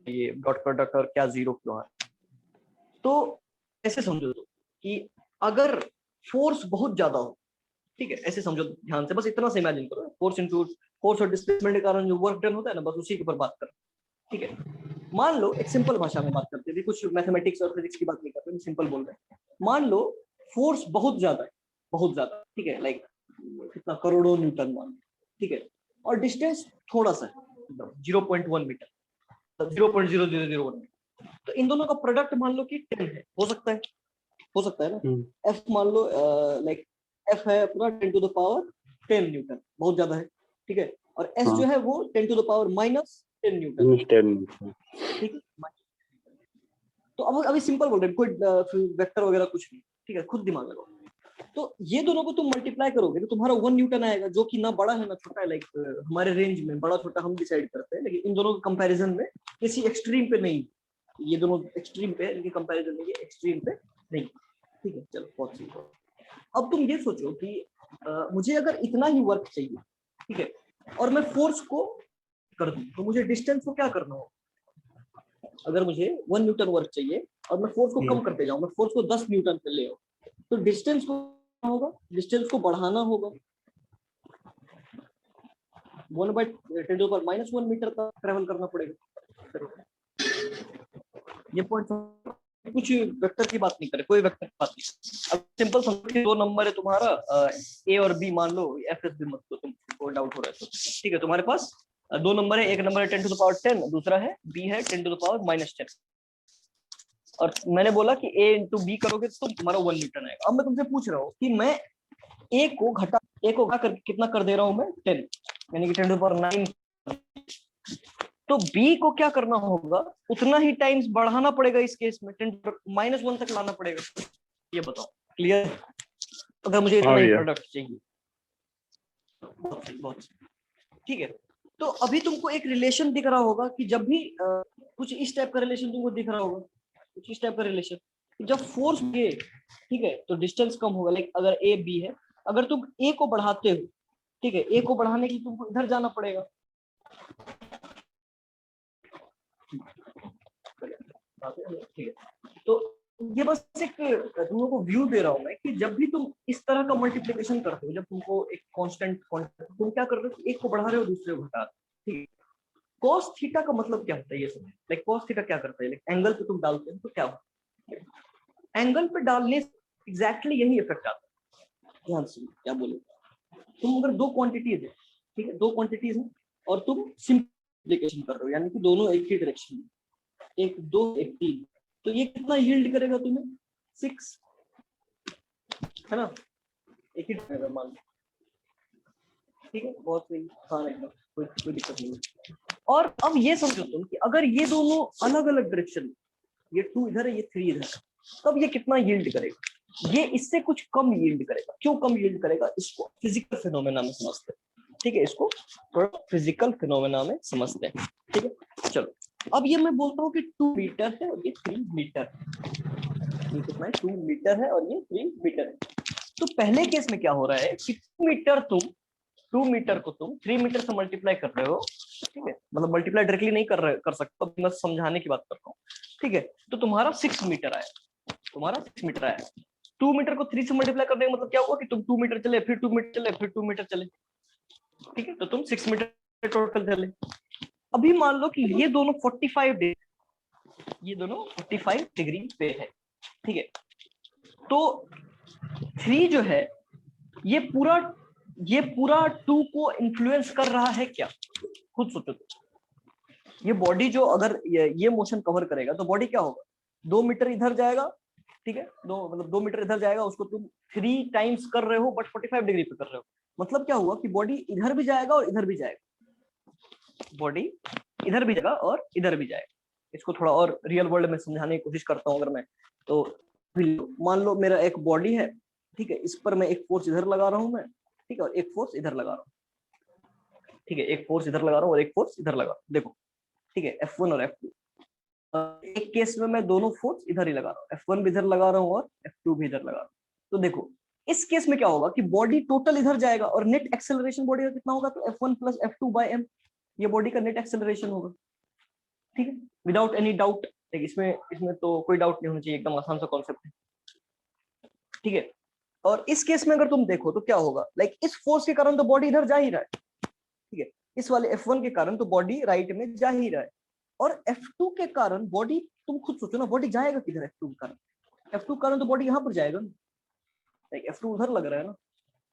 ये डॉट प्रोडक्ट और क्या 0 क्यों है। तो ऐसे समझो तो कि अगर फोर्स बहुत ज्यादा हो, ठीक है, ऐसे समझो ध्यान से, बस इतना से इमेजिन करो, फोर्स इनटू फोर्स और डिस्प्लेसमेंट के कारण जो वर्क डन होता है ना, बस उसी के ऊपर बात करो, ठीक है। मान लो, एक सिंपल भाषा में बात करते हैं, कुछ मैथमेटिक्स और फिजिक्स की बात नहीं करते, सिंपल बोल रहे हैं। मान लो फोर्स बहुत ज्यादा है, बहुत ज्यादा, ठीक है, लाइक कितना, करोड़ों न्यूटन मान, ठीक है, और डिस्टेंस थोड़ा सा 0.1 मीटर, 0.0001 मीटर, तो इन दोनों का प्रोडक्ट मान लो कि 10 है, हो सकता है ना। एफ मान लो, लाइक एफ है अपना 10 टू द पावर 10 न्यूटन, बहुत ज्यादा है, ठीक है, और एस जो है वो 10 टू द पावर -10 न्यूटन, ठीक है। तो अब अभी सिंपल बोल रहे हैं, कोई वेक्टर वगैरह कुछ नहीं, ठीक है, खुद दिमाग लगाओ। तो ये दोनों को तुम मल्टीप्लाई करोगे तो तुम्हारा 1 न्यूटन आएगा, जो कि ना बड़ा है ना छोटा है, लाइक हमारे रेंज में बड़ा छोटा हम डिसाइड करते हैं, लेकिन इन दोनों के कंपैरिजन में किसी एक्सट्रीम पे नहीं, ये दोनों एक्सट्रीम पे है, इनके कंपैरिजन में ये एक्सट्रीम पे नहीं, ठीक है। चलो, बहुत सिंपल। अब तुम ये सोचो कि मुझे अगर इतना ही वर्क चाहिए, ठीक है, और मैं फोर्स को कर दूं, तो मुझे डिस्टेंस को क्या करना होगा। अगर मुझे 1 न्यूटन वर्क चाहिए और मैं फोर्स को कम करते जाऊं, मैं फोर्स को 10 न्यूटन पे ले आऊं, तो डिस्टेंस को होगा, डिस्टेंस को बढ़ाना होगा, 1/10⁻⁻1 मीटर तक ट्रेवल करना पड़ेगा। ये पॉइंट, कुछ वेक्टर की बात नहीं करे, कोई वेक्टर की बात नहीं। अब सिंपल समझो कि दो नंबर है तुम्हारा, ए और बी मान लो, एफ एस भी मत लो, तुमको डाउट हो रहा है तो, ठीक है, तुम्हारे पास दो नंबर है, एक नंबर है 10 टू द पावर 10, दूसरा है बी है 10 टू द पावर -10, और मैंने बोला कि ए इंटू बी करोगे तो तुम्हारा 1 न्यूटन आएगा। अब मैं तुमसे पूछ रहा हूँ कि मैं ए को घटा कर कितना कर दे रहा हूँ मैं, 10, यानी कि 10 टू द पावर 9, तो बी को क्या करना होगा, उतना ही टाइम्स बढ़ाना पड़ेगा, इस केस में 10 -1 तक लाना पड़ेगा। ये बताओ, क्लियर? अगर मुझे इतना ही प्रोडक्ट चाहिए, बहुत ठीक है। तो अभी तुमको एक रिलेशन दिख रहा होगा कि जब भी कुछ इस टाइप का रिलेशन तुमको दिख रहा होगा, कुछ इस टाइप का रिलेशन, जब फोर्स ए, ठीक है, तो डिस्टेंस कम होगा, लाइक अगर ए बी है, अगर तुम ए को बढ़ाते हो, ठीक है, ए को बढ़ाने के लिए तुमको इधर जाना पड़ेगा, ठीक है। तो ये बस एक तुम लोगों को व्यू दे रहा हूं मैं कि जब भी तुम इस तरह का मल्टीप्लिकेशन करते हो, जब तुमको एक कांस्टेंट तुम क्या कर रहे हो, एक को बढ़ा रहे हो दूसरे को घटा रहे हो, ठीक है। cos थीटा का मतलब क्या होता है ये समझो, लाइक cos थीटा क्या करता है, लाइक एंगल पे तुम डालते हो तो क्या होता है, एंगल पे डालने से एग्जैक्टली यही इफेक्ट आता है। ध्यान से क्या बोले, तुम अगर दो क्वांटिटीज है, ठीक है, दो क्वांटिटीज है और तुम सिंप्लीफिकेशन कर रहे हो, यानी कि दोनों एक ही डायरेक्शन में, 1 2 1 3, तो ये कितना यील्ड करेगा तुम्हें, 6, है ना, एक ही डायरेक्शन मान लो, ठीक है, बहुत सही, हाँ एकदम कोई दिक्कत नहीं है। और अब ये समझो तुम कि अगर ये दोनों अलग अलग डायरेक्शन, ये 2 इधर है, ये 3 इधर है, तब ये कितना यील्ड करेगा, ये इससे कुछ कम यील्ड करेगा। क्यों कम यील्ड करेगा, इसको फिजिकल फिनोमेना में समझते हैं, ठीक है, इसको थोड़ा फिजिकल फिनोमेना में समझते हैं, ठीक है। चलो, अब ये मैं बोलता हूँ कि 2 मीटर है और ये 3 मीटर, ये कितना है, 2 मीटर है और ये 3 मीटर है। तो पहले केस में क्या हो रहा है कि 2 मीटर को तुम 3 मीटर से मल्टीप्लाई कर रहे हो, ठीक है, मतलब मल्टीप्लाई डायरेक्टली नहीं कर सकते, अब मैं समझाने की बात कर रहा हूँ, ठीक है। तो तुम्हारा 6 मीटर आया, तुम्हारा 6 मीटर आया, 2 मीटर को 3 से मल्टीप्लाई करने का मतलब क्या हुआ कि तुम 2 मीटर चले, फिर 2 मीटर चले, फिर 2 मीटर चले, ठीक है, तो तुम 6 मीटर टोटल चले। अभी मान लो कि ये दोनों 45 डेज ये दोनों 45 डिग्री पे है, ठीक है। तो 3 जो है ये पूरा 2 को इन्फ्लुएंस कर रहा है क्या, खुद सोचो। ये बॉडी जो अगर ये मोशन कवर करेगा तो बॉडी क्या होगा, 2 मीटर इधर जाएगा, ठीक है, 2 मीटर इधर जाएगा, उसको तुम 3 टाइम्स कर रहे हो बट 45 डिग्री पे कर रहे हो। मतलब क्या हुआ कि बॉडी इधर भी जाएगा और इधर भी जाएगा, बॉडी इधर भी जाएगा और इधर भी जाएगा। इसको थोड़ा और रियल वर्ल्ड में समझाने की कोशिश करता हूँ अगर मैं, तो मान लो मेरा एक बॉडी है, ठीक है, इस पर मैं एक फोर्स इधर लगा रहा हूँ मैं, ठीक है, और एक फोर्स इधर लगा रहा हूँ, ठीक है, एक फोर्स इधर लगा रहा हूँ और एक फोर्स इधर लगा रहा हूँ, देखो, ठीक है, F1 और F2। एक केस में मैं दोनों फोर्स इधर ही लगा रहा हूँ, F1 भी इधर लगा रहा हूँ और F2 भी इधर लगा रहा हूँ। तो देखो इस केस में क्या होगा कि बॉडी टोटल इधर जाएगा और नेट एक्सेलरेशन बॉडी का कितना होगा, तो F1 + F2 / m, ये बॉडी का नेट एक्सेलरेशन होगा, ठीक है, विदाउट एनी डाउट। इसमें तो कोई डाउट नहीं होना चाहिए, एकदम आसान सा कॉन्सेप्ट है, ठीक है। और इस केस में अगर तुम देखो तो क्या होगा, लाइक इस फोर्स के कारण तो बॉडी इधर जा ही रहा है, ठीक है, इस वाले F1 के कारण तो बॉडी राइट में जा ही रहा है, और F2 के कारण बॉडी, तुम खुद सोचो ना, बॉडी जाएगा किधर F2 के कारण, F2 के कारण तो बॉडी यहाँ पर जाएगा ना, लाइक F2 उधर लग रहा है ना,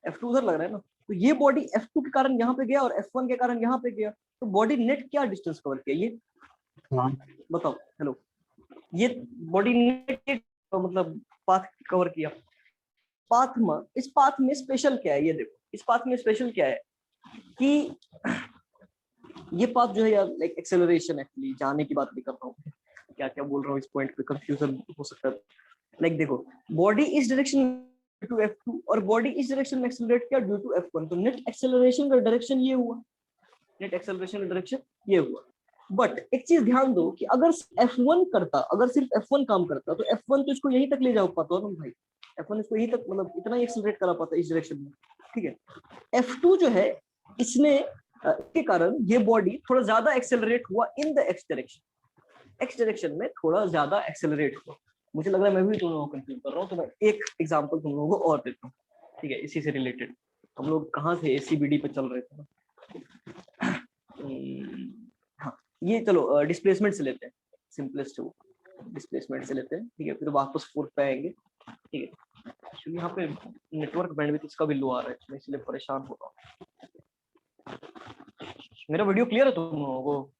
F2 उधर लग रहा है ना, तो ये बॉडी F2 के कारण यहाँ पे गया और F1 के कारण यहाँ पे गया, तो बॉडी नेट क्या डिस्टेंस कवर किया ये बताओ, हेलो, ये बॉडी नेट मतलब पाथ कवर किया। पाथ में, इस पाथ में स्पेशल क्या है, ये देखो इस पाथ में स्पेशल क्या है कि ये पाथ जो है यार, लाइक एक्सेलरेशन, एक्चुअली जाने की बात नहीं कर रहा हूँ, क्या क्या बोल रहा हूँ, इस पॉइंट पे कंफ्यूजन हो सकता है। लाइक देखो बॉडी इस डायरेक्शन टू F2 और बॉडी इस डायरेक्शन में एक्सेलरेट किया ड्यू टू F1, तो नेट एक्सेलरेशन का डायरेक्शन ये हुआ, नेट एक्सेलरेशन का डायरेक्शन ये हुआ। बट एक चीज ध्यान दो कि अगर F1 करता, अगर सिर्फ F1 काम करता तो F1 तो इसको यहीं तक ले जा पाता ना भाई, F1 इसको यहीं तक मतलब इतना ही एक्सेलरेट करा पाता इस डायरेक्शन में, ठीक है। F2 जो है इसने के कारण ये बॉडी थोड़ा ज्यादा एक्सेलरेट हुआ इन द एक्स डायरेक्शन में थोड़ा ज्यादा एक्सेलरेट हुआ। मुझे लग रहा है मैं भी तुम लोगों को कंफ्यूज कर रहा हूँ, तो मैं एक एग्जांपल तुम लोगों को और देता हूँ, ठीक है, इसी से रिलेटेड। हम लोग कहाँ थे, ACBD पे चल रहे थे ना। हाँ, ये चलो डिस्प्लेसमेंट से लेते हैं, सिंपलेस्ट है वो, डिस्प्लेसमेंट से लेते हैं, ठीक है, फिर वापस फोर्स पे आएंगे, ठीक है। एक्चुअली यहाँ पे नेटवर्क बैंडविड्थ इसका भी लो आ रहा है, मैं इसलिए परेशान हो रहा हूँ। मेरा वीडियो क्लियर है तुम लोगों को?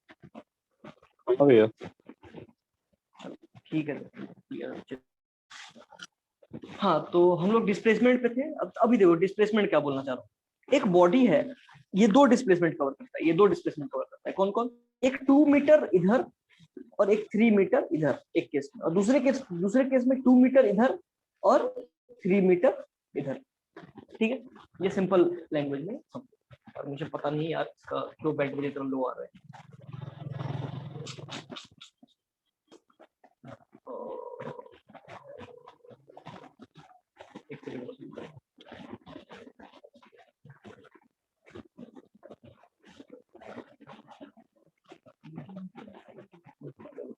ठीक है, क्लियर। हाँ, तो हम लोग डिस्प्लेसमेंट पे थे। अब अभी देखो डिस्प्लेसमेंट क्या बोलना चाह रहा हूँ। एक बॉडी है, ये 2 डिस्प्लेसमेंट कवर करता है, ये 2 डिस्प्लेसमेंट कवर करता है, कौन कौन? एक 2 मीटर इधर और एक 3 मीटर इधर, एक केस में, और दूसरे केस में 2 मीटर इधर और 3 मीटर इधर, ठीक है। ये सिंपल लैंग्वेज में समझो। और मुझे पता नहीं यार इसका क्यों बैंडविड्थ इतना लो आ रहा है।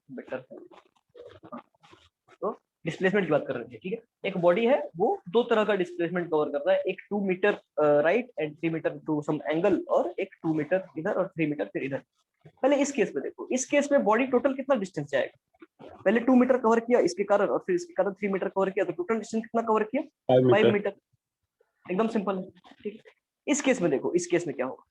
बेटर, तो डिस्प्लेसमेंट की बात कर रहे थे, ठीक है। एक बॉडी है वो 2 तरह का डिस्प्लेसमेंट कवर करता है, एक 2 metre right and 3 metre to some angle, और एक 2 मीटर इधर और 3 मीटर फिर इधर। पहले इस केस में देखो, इस केस में बॉडी टोटल कितना डिस्टेंस जाएगा? पहले 2 मीटर कवर किया इसके कारण, और फिर इसके कारण 3 मीटर कवर किया, तो टोटल डिस्टेंस कितना कवर किया? 5 मीटर। एकदम सिंपल है, ठीक है। इस केस में देखो, इस केस में क्या होगा,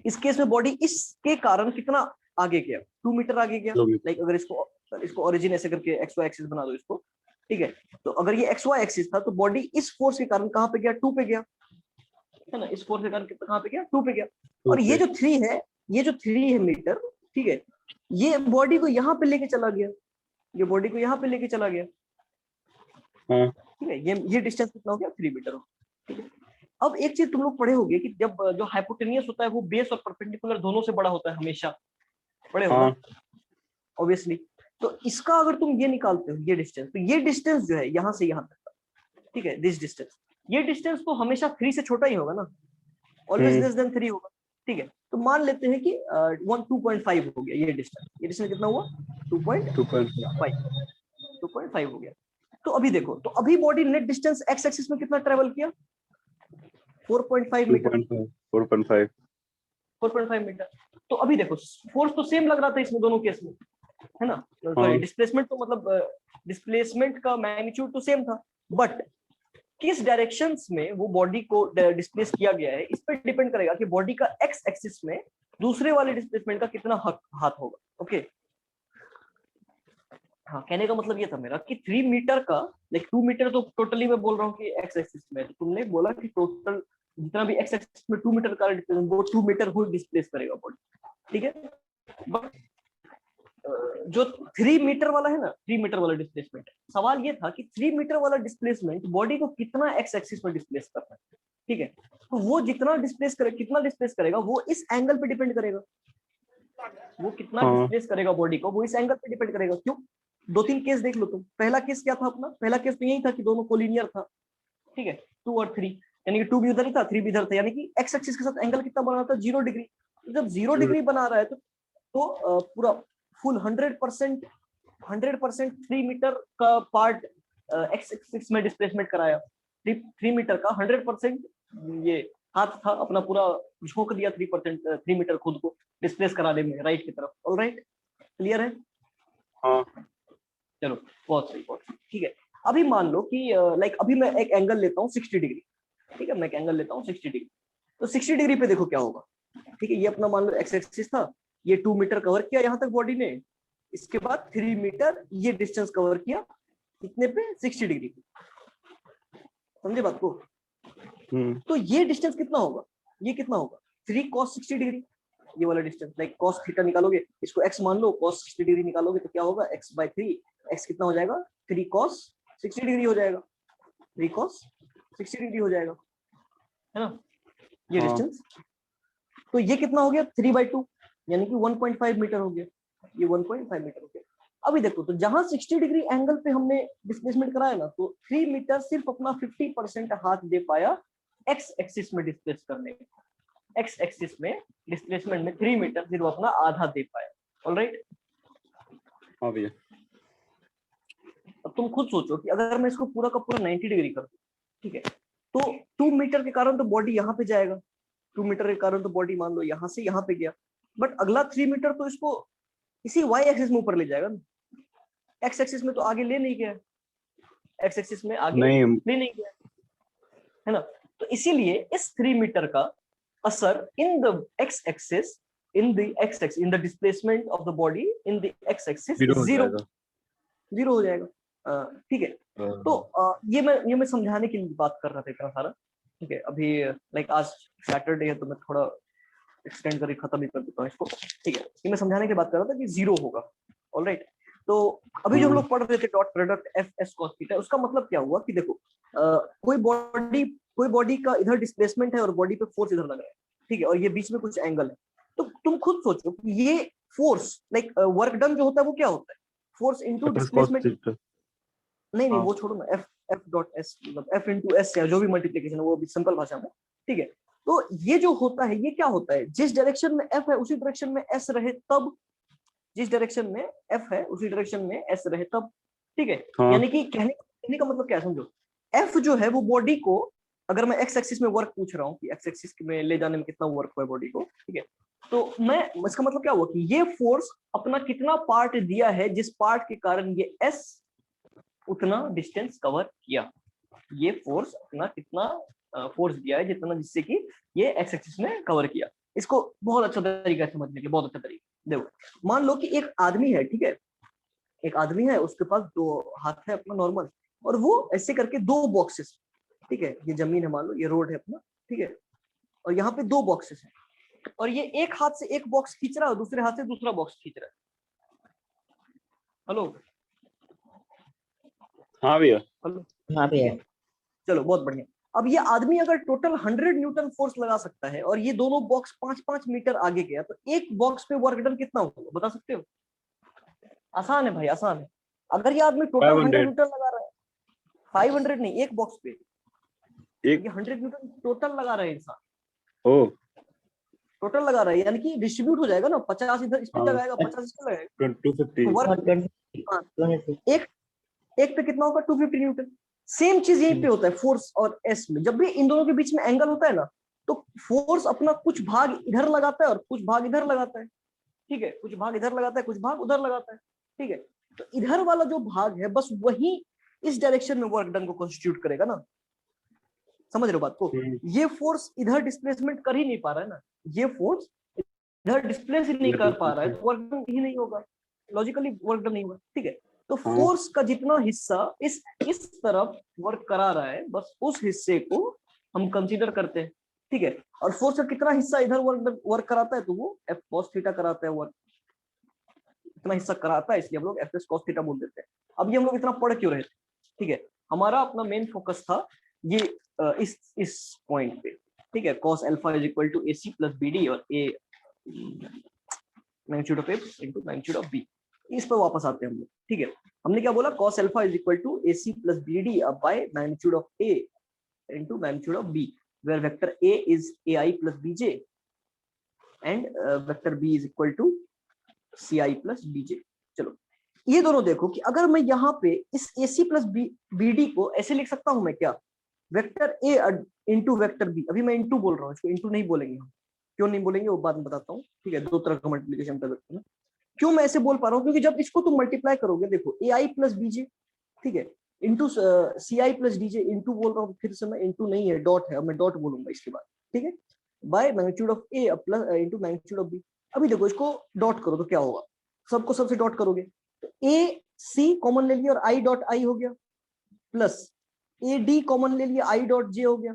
इस केस में बॉडी इसके कारण कितना आगे गया? 2 मीटर आगे गया। लाइक अगर इसको ओरिजिन ऐसे करके XY एक्सिस बना दो इसको, ठीक है, तो अगर ये XY एक्सिस था तो बॉडी इस फोर्स के कारण कहां पे गया? 2 पे गया, है ना। इस फोर्स के कारण कहां पे गया? 2 पे गया। और ये जो 3 है, ये जो 3 है मीटर, ठीक है, ये बॉडी को यहाँ पे लेके चला गया, ये बॉडी को यहाँ पे लेके चला गया, ठीक है। ये डिस्टेंस कितना हो गया? 3 मीटर हो, ठीक है। अब एक चीज तुम लोग पढ़े होंगे कि जब जो हाइपोटेनियस होता है वो बेस और परपेंडिकुलर दोनों से बड़ा होता है, हमेशा पढ़े हो ना, ऑब्वियसली। तो इसका अगर तुम ये निकालते हो, ये डिस्टेंस, तो ये डिस्टेंस जो है यहाँ से यहाँ तक, ठीक है, दिस डिस्टेंस, ये डिस्टेंस तो हमेशा 3 से छोटा ही होगा ना, ऑलवेज लेस देन 3 होगा, ठीक है। तो मान लेते हैं कि 2.5 हो गया ये डिस्टेंस। ये डिस्टेंस कितना हुआ? 2.5 हो गया। तो अभी देखो, तो अभी body net distance x axis में कितना ट्रेवल किया? 4.5 मीटर। 4.5 मीटर। तो अभी देखो फोर्स तो सेम लग रहा था इसमें, दोनों केस में, है ना, हाँ। डिस्प्लेसमेंट तो मतलब डिस्प्लेसमेंट का मैग्नीट्यूड तो सेम था, बट किस डायरेक्शंस में वो बॉडी को डिस्प्लेस किया गया है इस पर डिपेंड करेगा कि बॉडी का एक्स एक्सिस में दूसरे वाले डिस्प्लेसमेंट का कितना हाथ होगा। ओके, हाँ, कहने का मतलब ये था मेरा कि 3 मीटर का, लाइक 2 मीटर तो टोटली मैं बोल रहा हूँ कि एक्स एक्सिस में, तो तुमने बोला कि टोटल जितना भी एक्स एक्सिस में 2 मीटर का वो 2 मीटर को डिस्प्लेस करेगा बॉडी, ठीक है। बट जो 3 मीटर वाला है ना, 3 मीटर वाला डिस्प्लेसमेंट, सवाल ये था कि 3 मीटर वाला डिस्प्लेसमेंट बॉडी को कितना एक्स एक्सिस में डिस्प्लेस करना है, ठीक है। तो वो जितना डिस्प्लेस करे, कितना डिस्प्लेस करेगा वो इस एंगल पे डिपेंड करेगा, वो कितना हाँ। डिस्प्लेस करेगा बॉडी को वो इस एंगल पे डिपेंड करेगा। क्यों? 2-3 केस देख लो तुम। पहला केस क्या था अपना? पहला केस तो यही था कि दोनों कोलिनियर था, ठीक है, 2 और 3, यानी कि 2 भी उधर ही था, 3 भी इधर था, यानी कि एक्स एक्सिस के साथ एंगल कितना बना था? 0 डिग्री। जब 0 डिग्री बना रहा है तो पूरा फुल 100% 3 मीटर का पार्ट एक्स एक्सिस में डिस्प्लेसमेंट कराया। 3 मीटर का 100% ये हाथ था अपना, पूरा झोंक दिया 3 मीटर खुद को डिस्प्लेस कराने में राइट की तरफ। ऑलराइट, क्लियर है? हाँ। चलो, बहुत सही, बहुत सही, ठीक है। अभी मान लो कि लाइक अभी मैं एक एंगल लेता हूँ 60 डिग्री, ठीक है, मैं एक एंगल लेता हूँ 60 डिग्री। तो 60 डिग्री पे देखो क्या होगा, ठीक है। ये अपना मान लो एक्स एक्सिस था, ये 2 मीटर कवर किया यहाँ तक बॉडी ने, इसके बाद 3 मीटर ये डिस्टेंस कवर किया, कितने पे? 60 डिग्री पे। समझे बात को? तो ये डिस्टेंस कितना होगा? ये कितना होगा? 3 cos 60 डिग्री, ये वाला डिस्टेंस, लाइक cos थीटा निकालोगे, इसको x मान लो, cos 60 डिग्री निकालोगे तो क्या होगा? x/3, x कितना हो जाएगा? 3 cos 60 डिग्री हो जाएगा, 3 cos 60 डिग्री हो जाएगा, है ना, ये डिस्टेंस। तो ये कितना हो गया? 3/2, यानी कि 1.5 मीटर हो गया, ये 1.5 मीटर हो गया। अभी देखो, तो जहां 60 डिग्री एंगल पे हमने डिस्प्लेसमेंट कराया ना, तो 3 मीटर सिर्फ अपना 50% हाथ दे पाया एक्स एक्सिस में डिस्प्लेस करने में। एक्स एक्सिस में डिस्प्लेसमेंट में 3 मीटर सिर्फ अपना आधा दे पाया। ऑलराइट, हाँ भैया। अब तुम खुद सोचो कि अगर मैं इसको पूरा का पूरा 90 डिग्री कर दूं, ठीक है, तो 2 मीटर के कारण तो बॉडी यहाँ पे जाएगा, 2 मीटर के कारण तो बॉडी मान लो यहाँ से यहाँ पे गया, बट अगला 3 मीटर तो इसको इसी वाई एक्सिस में ऊपर ले जाएगा ना, एक्स एक्सिस में तो आगे ले नहीं गया, एक्स एक्सिस में आगे नहीं, ले नहीं गया, है ना। तो इसीलिए इस 3 मीटर का असर in the x axis, in the displacement of the body in the x axis zero हो जाएगा, ठीक है। तो ये मैं समझाने के लिए बात कर रहा था इतना सारा, ठीक है। अभी लाइक आज सैटरडे है तो मैं थोड़ा एक्सटेंड करके खत्म ही कर देता हूँ इसको, ठीक है। ये मैं समझाने की बात कर रहा था कि 0 होगा। ऑलराइट, तो अभी जो हम लोग पढ़ रहे थे dot product F S cos theta, उसका मतलब क्या हुआ कि देखो कोई बॉडी का इधर डिस्प्लेसमेंट है और बॉडी पे फोर्स इधर लग रहा है, ठीक है, और ये बीच में कुछ एंगल है। तो तुम खुद सोचो कि ये फोर्स लाइक वर्क डन जो होता है वो क्या होता है? Force into displacement. नहीं, वो छोड़ो ना, एफ डॉट एस मतलब एफ इनटू एस या जो भी मल्टीप्लिकेशन है वो भी सिंपल भाषा में, ठीक है। तो ये जो होता है ये क्या होता है? जिस डायरेक्शन में एफ है उसी डायरेक्शन में एस रहे तब, जिस डायरेक्शन में एफ है उसी डायरेक्शन में एस रहे तब, ठीक है। यानी कि कहने का मतलब क्या है समझो, एफ जो है वो बॉडी को, अगर मैं एक्स एक्सिस में वर्क पूछ रहा हूँ कि एक्स एक्सिस में ले जाने में कितना वर्क हुआ बॉडी को, ठीक है, तो मैं इसका मतलब क्या हुआ कि ये फोर्स अपना कितना पार्ट दिया है, जिस पार्ट के कारण ये एस उतना डिस्टेंस कवर किया। ये फोर्स अपना कितना फोर्स दिया है जितना, जिससे कि ये एक्स एक्सिस में कवर किया। इसको बहुत अच्छा तरीका है समझने के, बहुत अच्छा तरीका। देखो, मान लो कि एक आदमी है, ठीक है, एक आदमी है, उसके पास 2 हाथ है अपना नॉर्मल, और वो ऐसे करके 2 बॉक्सेस, ठीक है, ये जमीन है मान लो, ये रोड है अपना, ठीक है, और यहाँ पे 2 बॉक्सेस हैं, और ये एक हाथ से एक बॉक्स खींच रहा है और दूसरे हाथ से दूसरा बॉक्स खींच रहा है। हेलो, हाँ भैया। हेलो, हाँ भैया। चलो, बहुत बढ़िया। अब ये आदमी अगर टोटल 100 न्यूटन फोर्स लगा सकता है और ये दोनों बॉक्स 5-5 मीटर आगे गया, तो एक बॉक्स पे वर्क डन कितना होगा बता सकते हो? आसान है भाई, आसान है। अगर ये आदमी टोटल 100 न्यूटन लगा रहा है, 500 नहीं, एक बॉक्स पे ये 100 न्यूटन टोटल लगा रहा है इंसान। ओ, टोटल लगा रहा है, यानी कि डिस्ट्रीब्यूट हो जाएगा ना, 50 इधर इस पे लगाएगा, 50 इस पे लगाएगा, 250 वर्क एक पे कितना होगा? 250 न्यूटन। सेम चीज यहीं पे होता है फोर्स और एस में। जब भी इन दोनों के बीच में एंगल होता है ना, तो फोर्स अपना कुछ भाग इधर लगाता है और कुछ भाग इधर लगाता है, ठीक है, कुछ भाग इधर लगाता है, कुछ भाग उधर लगाता है, ठीक है। तो इधर वाला जो भाग है बस वही इस डायरेक्शन में वर्क डन को कॉन्स्टिट्यूट करेगा ना, समझ रहे हो बात को। ये फोर्स इधर डिस्प्लेसमेंट कर ही नहीं पा रहा है ना, ये फोर्स इधर डिस्प्लेस ही नहीं कर पा रहा है, तो वर्क डन ही नहीं होगा, लॉजिकली वर्क डन नहीं होगा, ठीक है। तो फोर्स का जितना हिस्सा इस तरफ वर्क करा रहा है बस उस हिस्से को हम कंसीडर करते हैं, ठीक है। और फोर्स का कितना हिस्सा इधर वर्क कराता है तो वो एफ कॉस थीटा कराता है वर्क, इतना हिस्सा कराता है, इसलिए हम लोग एफ एस कॉस थीटा बोल देते हैं। अब ये हम लोग इतना पढ़ क्यों रहे थे, ठीक है। हमारा अपना मेन फोकस था ये इस पॉइंट पे, ठीक है, cos alpha is equal to AC plus BD और A magnitude of A into magnitude of B। इस पर वापस आते हैं हम लोग, ठीक है। हमने क्या बोला, cos alpha is equal to AC plus BD by magnitude of A into magnitude of B, where vector A is AI plus BJ and vector B is equal to CI plus BJ। चलो ये दोनों देखो कि अगर मैं यहाँ पे इस AC प्लस BD को ऐसे लिख सकता हूं मैं क्या, vector A into vector B। अभी मैं इंटू बोल रहा हूँ, इसको इंटू नहीं बोलेंगे हम, क्यों नहीं बोलेंगे वो बाद में बताता हूँ, ठीक है। दो तरह का मल्टीप्लिकेशन कर सकते हैं। क्यों मैं ऐसे बोल पा रहा हूँ, क्योंकि जब इसको तुम मल्टीप्लाई करोगे, देखो AI प्लस BJ, ठीक है, into CI plus DJ, into बोल रहा हूँ फिर से मैं, इंटू नहीं है डॉट है, मैं डॉट बोलूंगा इसके बाद, ठीक है, bye magnitude of A plus into magnitude of B। अभी देखो इसको डॉट करो तो क्या होगा, सबको सबसे डॉट करोगे तो AC कॉमन ले लिया और I डॉट I हो गया, प्लस AD कॉमन ले लिया I डॉट J हो गया,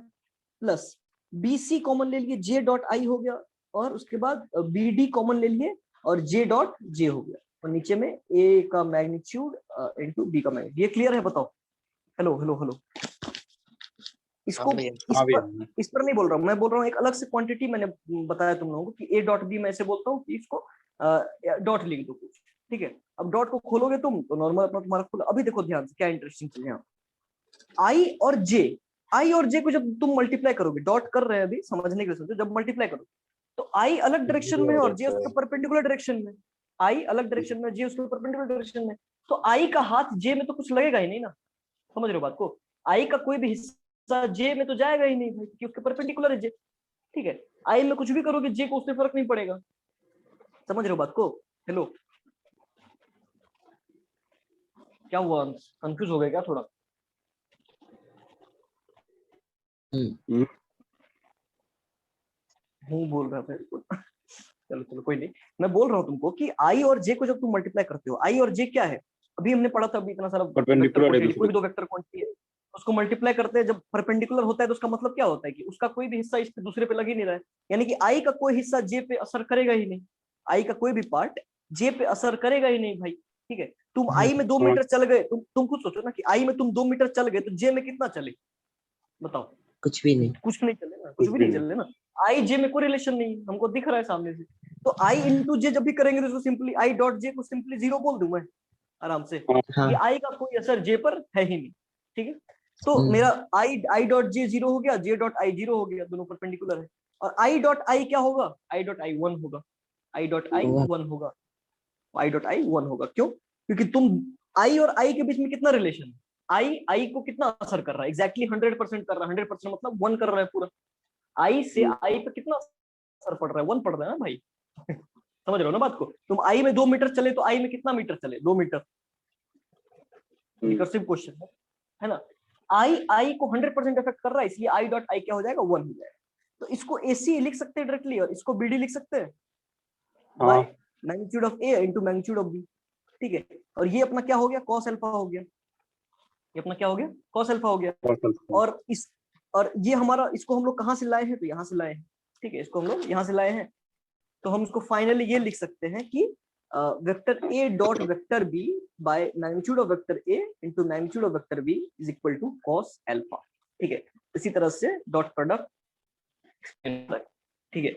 प्लस BC कॉमन ले लिए J डॉट I हो गया, और उसके बाद BD कॉमन ले लिए और J डॉट J हो गया, और नीचे में A का मैग्नीट्यूड इनटू B का मैग्नीट्यूड। ये क्लियर है, बताओ। हेलो हेलो हेलो, इसको इस पर नहीं बोल रहा हूँ, मैं बोल रहा हूँ एक अलग से क्वांटिटी मैंने बताया तुम लोगों को कि A डॉट B मैं ऐसे बोलता हूँ कि इसको डॉट लिख दो कुछ, ठीक है। अब डॉट को खोलोगे तुम तो नॉर्मल अपना तुम्हारा खुला। अभी देखो ध्यान से क्या इंटरेस्टिंग चीज है, I और J को जब तुम मल्टीप्लाई करोगे, डॉट कर रहे हैं अभी समझने के लिए सोचो, जब मल्टीप्लाई करोगे तो I अलग डायरेक्शन में है और J उसके परपेंडिकुलर डायरेक्शन में, I अलग डायरेक्शन में, J उसके परपेंडिकुलर डायरेक्शन में, तो I का हाथ J में तो कुछ लगेगा ही नहीं ना, समझ रहे हो बात को। I का कोई भी हिस्सा J में तो जाएगा ही नहीं भाई, क्योंकि उसके परपेंडिकुलर है J, ठीक है। I में कुछ भी करोगे J को उससे फर्क नहीं पड़ेगा, समझ रहे हो बात को। हेलो, क्या हुआ, कंफ्यूज हो गया क्या थोड़ा? हूँ बोल रहा था चलो चलो कोई नहीं, मैं बोल रहा हूँ तुमको कि I और J को जब तुम मल्टीप्लाई करते हो, I और J क्या है, अभी हमने पढ़ा था, अभी इतना सारा वेक्टर कोई भी दो वेक्टर क्वांटिटी है उसको मल्टीप्लाई करते हैं, जब परपेंडिकुलर होता है तो उसका मतलब क्या होता है कि उसका कोई भी हिस्सा इस पे दूसरे पे लग ही नहीं रहा है, यानी कि I का कोई हिस्सा J पे असर करेगा ही नहीं, I का कोई भी पार्ट J पे असर करेगा ही नहीं भाई, ठीक है। तुम I में 2 मीटर चल गए, तुम खुद सोचो ना कि I में तुम 2 मीटर चल गए तो J में कितना चले, बताओ। कुछ भी नहीं, कुछ नहीं चले ना, कुछ भी नहीं चले ना, I J में कोई रिलेशन नहीं, हमको दिख रहा है सामने से। तो I इंटू J जब भी करेंगे तो इसको सिंपली I डॉट J को सिंपली 0 बोल दूं मैं आराम से, हाँ। ये I का कोई असर J पर है ही नहीं, ठीक है। तो मेरा I डॉट J 0 हो गया, J डॉट I 0 हो गया, दोनों परपेंडिकुलर है। और I डॉट I क्या होगा, I डॉट I 1 होगा, I डॉट I 1 होगा, I डॉट I 1 होगा। क्यों? क्योंकि तुम I और I के बीच में कितना रिलेशन है, I को कितना असर कर रहा है, एग्जैक्टली 100% कर रहा है, 100% मतलब 1 कर रहा है पूरा। I से I पे कितना असर पड़ रहा है, 1 पड़ रहा है ना भाई समझ रहे हो ना बात को। तुम I में 2 मीटर चले तो I में कितना मीटर चले, 2 मीटर। रिकर्सिव क्वेश्चन है ना। I को 100% इफेक्ट कर रहा है, इसलिए I डॉट I क्या हो जाएगा, 1 हो जाएगा। तो इसको AC लिख सकते हैं डायरेक्टली और इसको BD लिख सकते हैं, bye magnitude of A into magnitude of B, ठीक है। और ये अपना क्या हो गया, cos अल्फा हो गया, ये अपना क्या हो गया, cos अल्फा हो गया। और ये हमारा, इसको हम लोग कहाँ से लाए हैं, तो यहाँ से लाए हैं, ठीक है, इसको हम लोग यहाँ से लाए हैं। तो हम इसको फाइनली ये लिख सकते हैं कि vector A dot vector B by magnitude of vector A into magnitude of vector B is equal to cos alpha, ठीक है। इसी तरह से डॉट प्रोडक्ट, ठीक है।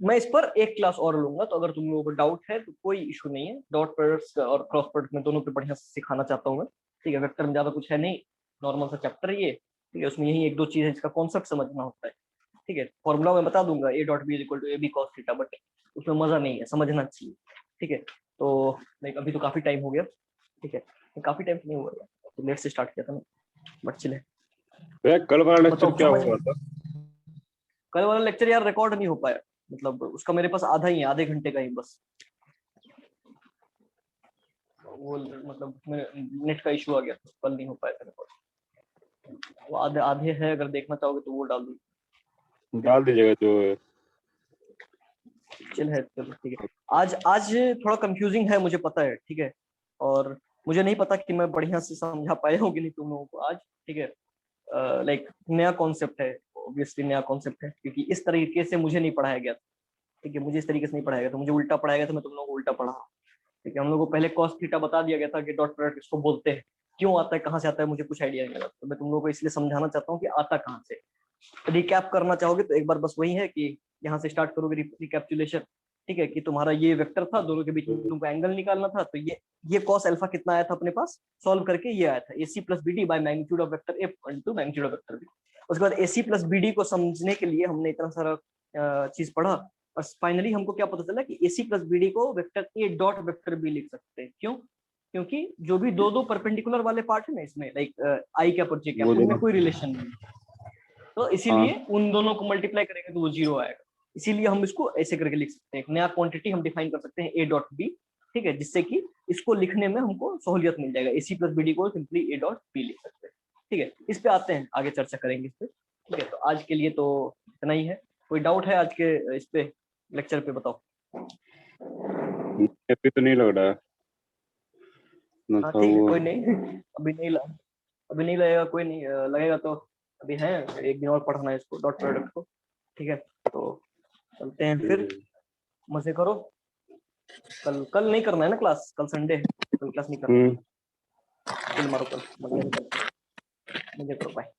मैं इस पर एक क्लास और लूंगा, तो अगर तुम लोगों को डाउट है तो कोई इशू नहीं है। डॉट प्रोडक्ट्स और क्रॉस प्रोडक्ट में दोनों पे बढ़िया से सिखाना चाहता हूँ मैं, ठीक है। वेक्टर में ज्यादा कुछ है नहीं, नॉर्मल सा चैप्टर ये, ठीक है। उसमें यही एक दो चीज है जिसका कॉन्सेप्ट समझना होता है, ठीक है। फॉर्मूला मैं बता दूंगा A dot B is equal to AB cos theta, but उसमें मजा नहीं है, समझना चाहिए, ठीक है। तो लाइक अभी तो काफी टाइम हो गया, ठीक है, काफी टाइम नहीं हुआ, तो लेट से स्टार्ट किया था ना, बट चले। कल वाला लेक्चर क्या हुआ था? कल वाला लेक्चर यार रिकॉर्ड नहीं हो पाया, मतलब उसका मेरे पास आधा ही है, आधे घंटे का ही बस। वो मतलब नेट का इशू आ गया, कल नहीं हो पाया था रिकॉर्ड। वो आधे आधे है, अगर देखना चाहोगे तो वो डाल दीजिएगा जो है। चलो ठीक है। आज थोड़ा कंफ्यूजिंग है, मुझे पता है, ठीक है, और मुझे नहीं पता कि मैं बढ़िया से समझा पाया हूँ कि नहीं तुम लोगों को आज, ठीक है। लाइक नया कॉन्सेप्ट है, ऑब्वियसली नया कॉन्सेप्ट है, क्योंकि इस तरीके से मुझे नहीं पढ़ाया गया था, ठीक है, मुझे इस तरीके से नहीं पढ़ाया गया था, मुझे उल्टा पढ़ाया गया था, मैं तुम लोगों को उल्टा पढ़ा, ठीक है। हम लोगों को पहले कॉस थीटा बता दिया गया था कि डॉट प्रोडक्ट इसको बोलते हैं, क्यों आता है, कहाँ से आता है, मुझे कुछ आइडिया नहीं लगा, तो मैं तुम लोगों को इसलिए समझाना चाहता हूँ कि आता कहाँ से। रिकैप करना चाहोगे तो एक बार बस वही है कि यहाँ से स्टार्ट करोगे रिकैप्चुलेशन, ठीक है, कि तुम्हारा ये वेक्टर था, दोनों के बीच में तुमको एंगल निकालना था, तो ये कॉस अल्फा कितना आया था अपने पास, सॉल्व करके ये आया था AC plus BD by magnitude of vector A into magnitude of vector B. उसके बाद AC प्लस BD को समझने के लिए हमने इतना सारा चीज पढ़ा, और फाइनली हमको क्या पता चला कि AC प्लस BD को vector A dot vector B लिख सकते हैं। क्यों? क्योंकि जो भी दो परपेंडिकुलर वाले पार्ट है ना इसमें, लाइक आई कैप और जे कैप, उनमें कोई रिलेशन नहीं, तो इसीलिए उन दोनों को मल्टीप्लाई करेंगे तो वो 0 आएगा, इसीलिए हम इसको ऐसे करके लिख सकते हैं, एक नया क्वांटिटी हम डिफाइन कर सकते हैं A डॉट बी, ठीक है, जिससे कि इसको लिखने में हमको सहूलियत मिल जाएगा। AC प्लस BD को सिंपली A डॉट बी लिख सकते हैं, ठीक है। इस पे आते हैं, आगे चर्चा करेंगे इस पे, ठीक है। तो आज के लिए तो इतना ही है। कोई डाउट है आज के इस पे लेक्चर पे, बताओ। अभी तो नहीं लग रहा है। हाँ ठीक है, कोई नहीं, अभी नहीं लगेगा, कोई नहीं लगेगा तो अभी है, एक दिन और पढ़ना है इसको, डॉट प्रोडक्ट को, ठीक है। तो चलते हैं फिर, मजे करो। कल नहीं करना है ना क्लास, कल संडे है, कल क्लास नहीं करना, चिल मारो कल, मजे करो, बाय।